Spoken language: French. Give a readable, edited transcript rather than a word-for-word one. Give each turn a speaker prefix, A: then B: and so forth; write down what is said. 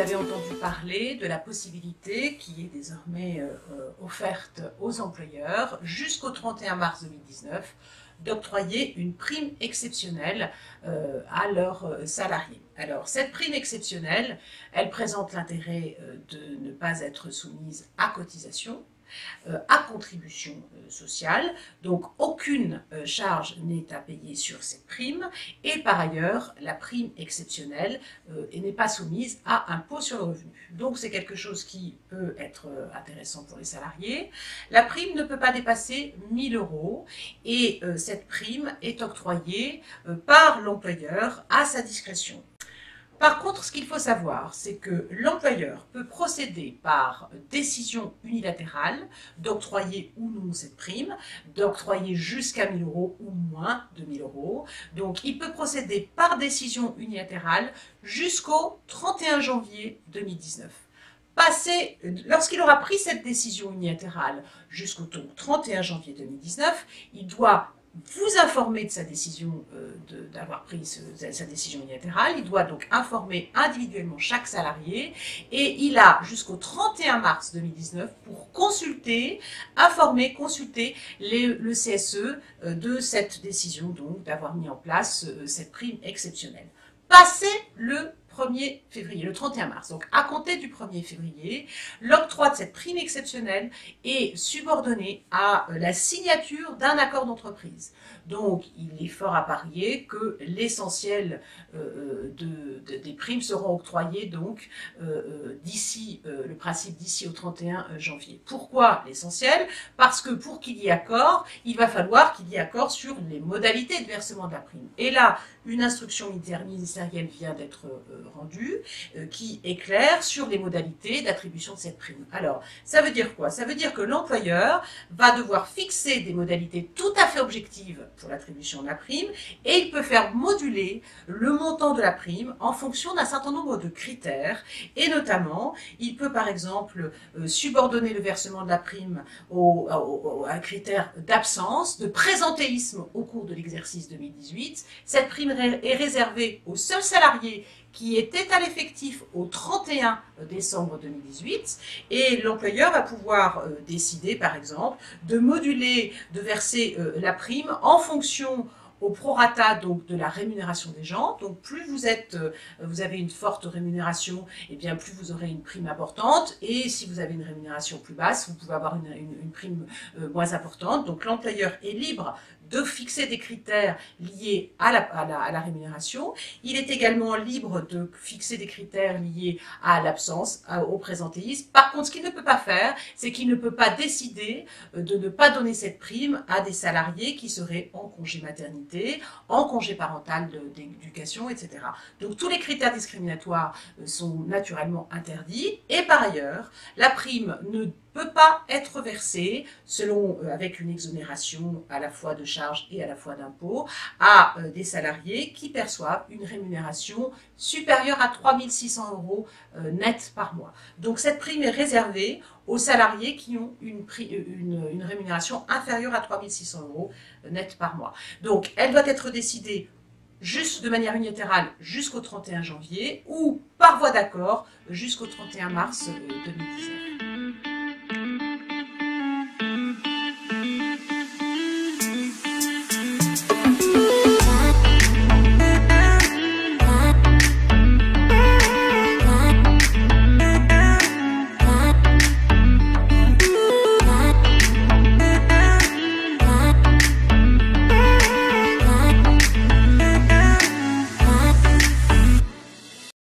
A: avez entendu parler de la possibilité qui est désormais offerte aux employeurs jusqu'au 31 mars 2019 d'octroyer une prime exceptionnelle à leurs salariés. Alors, cette prime exceptionnelle, elle présente l'intérêt de ne pas être soumise à cotisation, à contribution sociale, donc aucune charge n'est à payer sur cette prime, et par ailleurs la prime exceptionnelle n'est pas soumise à impôt sur le revenu. Donc c'est quelque chose qui peut être intéressant pour les salariés. La prime ne peut pas dépasser 1 000 € et cette prime est octroyée par l'employeur à sa discrétion. Par contre, ce qu'il faut savoir, c'est que l'employeur peut procéder par décision unilatérale d'octroyer ou non cette prime, d'octroyer jusqu'à 1 000 € ou moins de 1 000 €. Donc, il peut procéder par décision unilatérale jusqu'au 31 janvier 2019. Lorsqu'il aura pris cette décision unilatérale jusqu'au 31 janvier 2019, il doit vous informer de sa décision, d'avoir pris sa décision unilatérale. Il doit donc informer individuellement chaque salarié et il a jusqu'au 31 mars 2019 pour consulter le CSE de cette décision, donc d'avoir mis en place cette prime exceptionnelle. Passé le 1er février, le 31 mars, donc à compter du 1er février, l'octroi de cette prime exceptionnelle est subordonné à la signature d'un accord d'entreprise. Donc, il est fort à parier que l'essentiel des primes seront octroyées donc d'ici au 31 janvier. Pourquoi l'essentiel? Parce que pour qu'il y ait accord, il va falloir qu'il y ait accord sur les modalités de versement de la prime. Et là, une instruction ministérielle vient d'être rendue qui éclaire sur les modalités d'attribution de cette prime. Alors, ça veut dire quoi? Ça veut dire que l'employeur va devoir fixer des modalités tout à fait objectives pour l'attribution de la prime et il peut faire moduler le montant de la prime en fonction d'un certain nombre de critères et notamment, il peut par exemple subordonner le versement de la prime à un critère d'absence, de présentéisme au cours de l'exercice 2018. Cette prime est réservée aux seuls salariés qui était à l'effectif au 31 décembre 2018 et l'employeur va pouvoir décider par exemple de moduler, de verser la prime en fonction au prorata donc de la rémunération des gens. Donc plus vous avez une forte rémunération, et bien plus vous aurez une prime importante. Et si vous avez une rémunération plus basse, vous pouvez avoir une prime moins importante. Donc l'employeur est libre de fixer des critères liés à la rémunération. Il est également libre de fixer des critères liés à l'absence, au présentéisme. Par contre, ce qu'il ne peut pas faire, c'est qu'il ne peut pas décider de ne pas donner cette prime à des salariés qui seraient en congé maternité, en congé parental d'éducation, etc. Donc tous les critères discriminatoires sont naturellement interdits. Et par ailleurs, la prime ne peut pas être versée avec une exonération à la fois de charges et à la fois d'impôts à des salariés qui perçoivent une rémunération supérieure à 3 600 € net par mois. Donc cette prime est réservée aux salariés qui ont une rémunération inférieure à 3 600 € net par mois. Donc elle doit être décidée juste de manière unilatérale jusqu'au 31 janvier ou par voie d'accord jusqu'au 31 mars 2019.